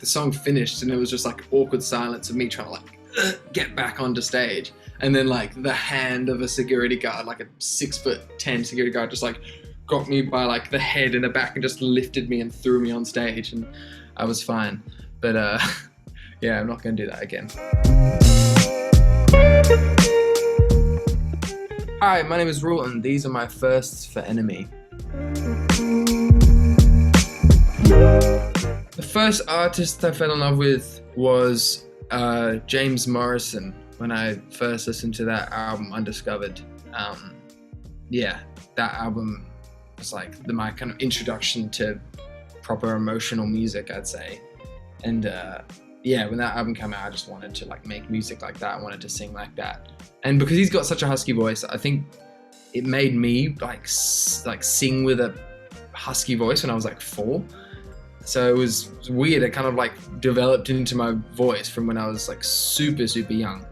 the song finished and it was just like awkward silence of me trying to like get back onto stage. And then like the hand of a security guard, like a 6'10" security guard, just like got me by like the head and the back and just lifted me and threw me on stage, and I was fine. But yeah, I'm not gonna do that again. Hi, my name is RUEL and these are my firsts for Enemy. The first artist I fell in love with was James Morrison when I first listened to that album, Undiscovered. Yeah, that album was like my kind of introduction to proper emotional music, I'd say. And yeah, when that album came out, I just wanted to like make music like that. I wanted to sing like that. And because he's got such a husky voice, I think it made me like sing with a husky voice when I was like 4. So it was weird. It kind of like developed into my voice from when I was like super, super young.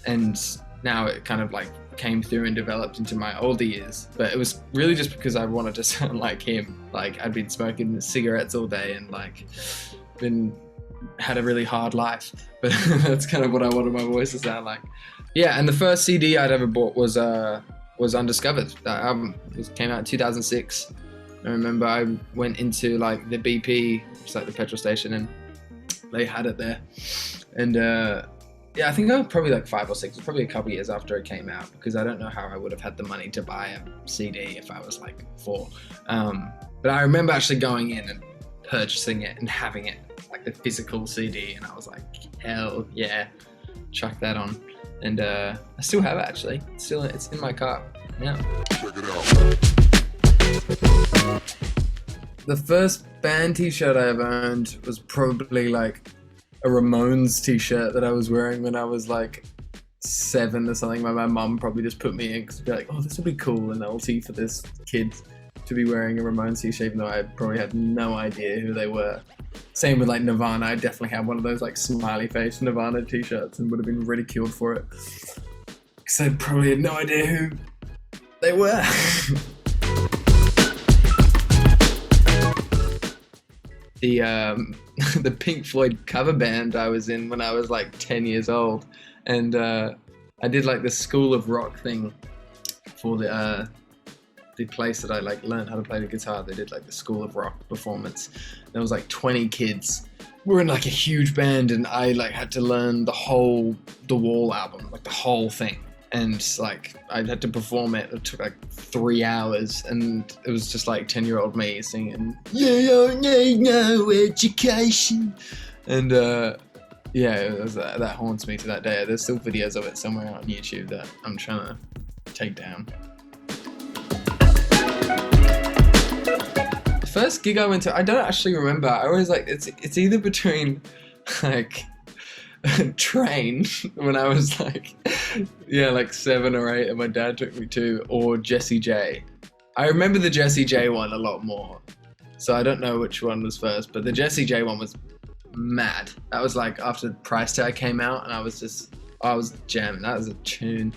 And now it kind of like came through and developed into my older years. But it was really just because I wanted to sound like him. Like I'd been smoking cigarettes all day and like had a really hard life. But that's kind of what I wanted my voice to sound like. Yeah, and the first CD I'd ever bought was Undiscovered. That album came out in 2006. I remember I went into like the BP, which is like the petrol station, and they had it there. And yeah, I think I was probably like 5 or 6. It was probably a couple years after it came out, because I don't know how I would have had the money to buy a CD if I was like 4. But I remember actually going in and purchasing it and having it, like the physical CD, and I was like, hell yeah, chuck that on. And I still have it actually. It's in my car. Yeah. Check it out. The first band t-shirt I ever owned was probably like a Ramones t-shirt that I was wearing when I was like 7 or something. My mum probably just put me in because she'd be like, oh, this will be cool, a novelty for this kid to be wearing a Ramones t-shirt, even though I probably had no idea who they were. Same with like Nirvana. I definitely had one of those like smiley face Nirvana t-shirts and would have been ridiculed for it because I probably had no idea who they were. The Pink Floyd cover band I was in when I was like 10 years old, and I did like the School of Rock thing for the place that I like learned how to play the guitar. They did like the School of Rock performance. There was like 20 kids. We were in like a huge band, and I like had to learn the Wall album, like the whole thing. And like I had to perform it. It took like 3 hours, and it was just like 10-year-old me singing, "You don't need no education," and yeah, it was, that haunts me to that day. There's still videos of it somewhere on YouTube that I'm trying to take down. The first gig I went to, I don't actually remember. I always like it's either between like Train when I was like, yeah, like 7 or 8, and my dad took me to, or Jessie J. I remember the Jessie J one a lot more, so I don't know which one was first, but the Jessie J one was mad. That was like after Price Tag came out, and I was jamming. That was a tune.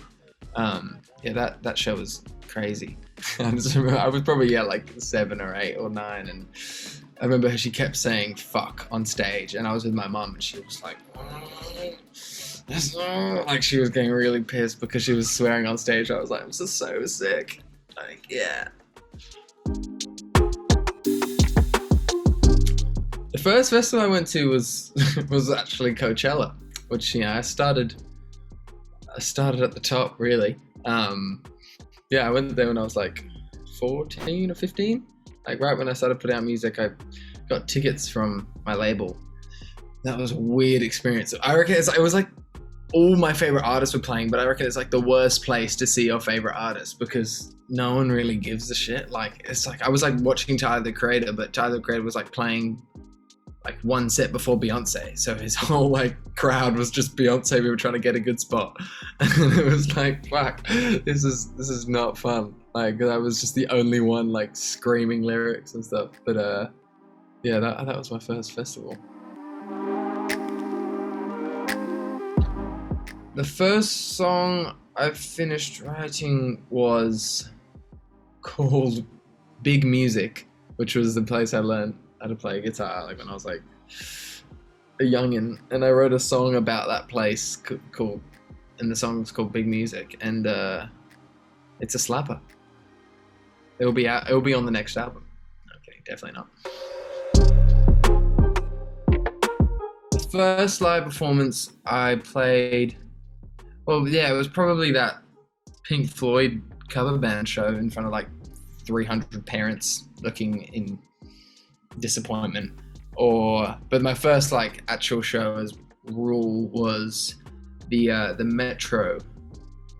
Yeah, that show was crazy. I just remember I was probably like 7 or 8 or 9, and I remember she kept saying "fuck" on stage, and I was with my mum, and she was like, like she was getting really pissed because she was swearing on stage. I was like, I'm just so sick. Like, yeah. The first festival I went to was actually Coachella, which, you know, I started at the top, really. Yeah, I went there when I was like 14 or 15. Like right when I started putting out music, I got tickets from my label. That was a weird experience. I reckon it was like all my favorite artists were playing, but I reckon it's like the worst place to see your favorite artist because no one really gives a shit. Like it's like I was like watching Tyler the Creator, but Tyler the Creator was like playing like one set before Beyonce, so his whole like crowd was just Beyonce. We were trying to get a good spot, and it was like, fuck, this is not fun. Like I was just the only one like screaming lyrics and stuff. But yeah, that was my first festival. The first song I finished writing was called Big Music, which was the place I learned how to play guitar, like when I was like a youngin, and I wrote a song about that place called, and the song's called Big Music, and it's a slapper. It'll be out. It'll be on the next album. Okay, definitely not. The first live performance I played, well, yeah, it was probably that Pink Floyd cover band show in front of like 300 parents looking in disappointment. But my first like actual show as RUEL was the Metro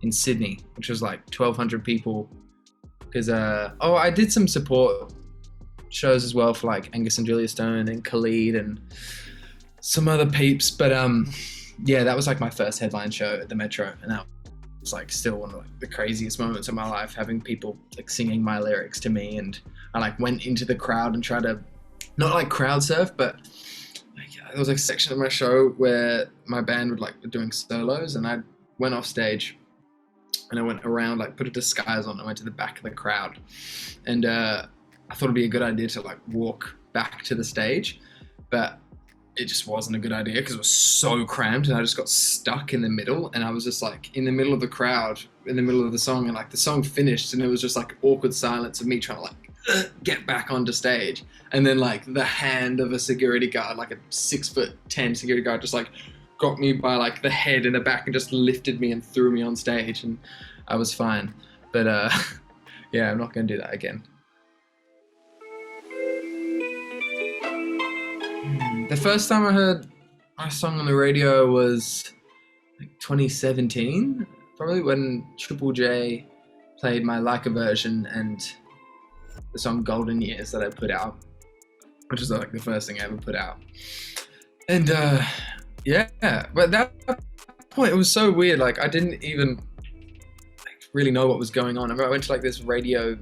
in Sydney, which was like 1,200 people. Because I did some support shows as well for like Angus and Julia Stone and Khalid and some other peeps. But yeah, that was like my first headline show at the Metro, and that was like still one of like the craziest moments of my life, having people like singing my lyrics to me. And I like went into the crowd and tried to not like crowd surf, but like, there was like a section of my show where my band would like were doing solos, and I went off stage and I went around, like put a disguise on. I went to the back of the crowd, and I thought it'd be a good idea to like walk back to the stage, but it just wasn't a good idea because it was so cramped, and I just got stuck in the middle, and I was just like in the middle of the crowd, in the middle of the song, and like the song finished, and it was just like awkward silence of me trying to like get back onto stage, and then like the hand of a security guard, like a 6'10" security guard, just like got me by like the head and the back and just lifted me and threw me on stage, and I was fine. But yeah, I'm not gonna do that again. The first time I heard my song on the radio was like 2017, probably when Triple J played my Leica version and the song Golden Years that I put out, which was like the first thing I ever put out. And yeah, but at that point it was so weird. Like I didn't even like, really know what was going on. I remember I went to like this radio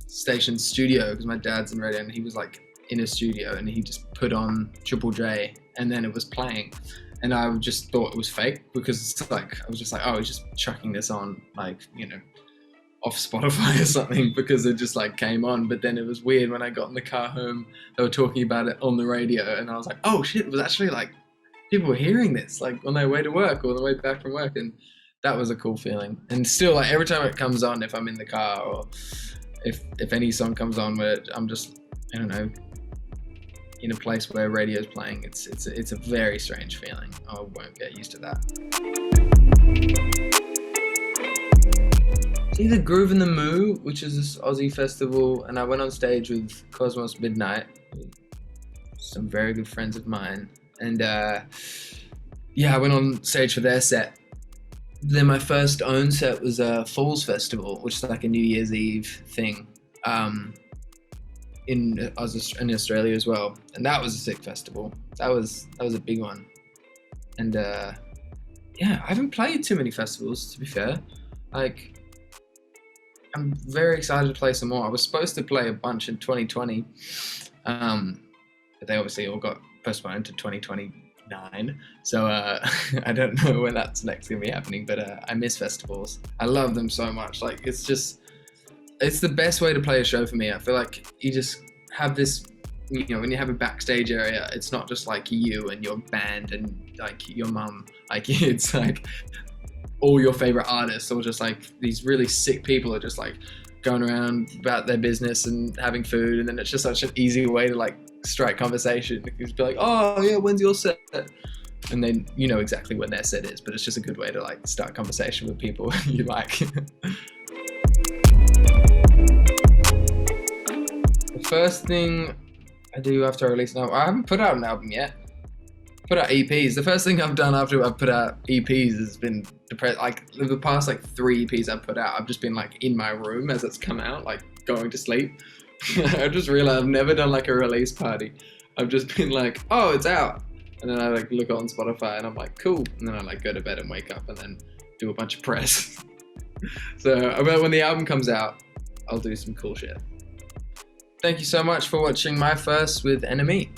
station studio because my dad's in radio, and he was like in a studio, and he just put on Triple J, and then it was playing, and I just thought it was fake because it's like I was just like, oh, he's just chucking this on, like, you know, off Spotify or something, because it just like came on. But then it was weird when I got in the car home, they were talking about it on the radio, and I was like, oh shit, it was actually like people were hearing this like on their way to work or on their way back from work, and that was a cool feeling. And still, like every time it comes on, if I'm in the car or if any song comes on where I'm just, I don't know, in a place where radio's playing, it's a very strange feeling. I won't get used to that. It's either Groove in the Moo, which is this Aussie festival, and I went on stage with Cosmos Midnight, some very good friends of mine, and yeah, I went on stage for their set. Then my first own set was a Falls Festival, which is like a New Year's Eve thing. In Australia as well, and that was a sick festival. That was a big one. And yeah, I haven't played too many festivals, to be fair. Like, I'm very excited to play some more. I was supposed to play a bunch in 2020, but they obviously all got postponed to 2029. So I don't know when that's next gonna be happening. But I miss festivals. I love them so much. Like, it's the best way to play a show for me. I feel like you just have this, you know, when you have a backstage area, it's not just like you and your band and like your mum. Like, it's like all your favorite artists, or just like these really sick people are just like going around about their business and having food. And then it's just such an easy way to like strike conversation. You just be like, oh yeah, when's your set? And then you know exactly when their set is, but it's just a good way to like start conversation with people you like. The first thing I do after I release an album, I haven't put out an album yet. Put out EPs. The first thing I've done after I've put out EPs has been depressed. Like the past like 3 EPs I've put out, I've just been like in my room as it's come out, like going to sleep. I just realized I've never done like a release party. I've just been like, oh, it's out. And then I like look on Spotify and I'm like, cool. And then I like go to bed and wake up and then do a bunch of press. So when the album comes out, I'll do some cool shit. Thank you so much for watching my first with NME.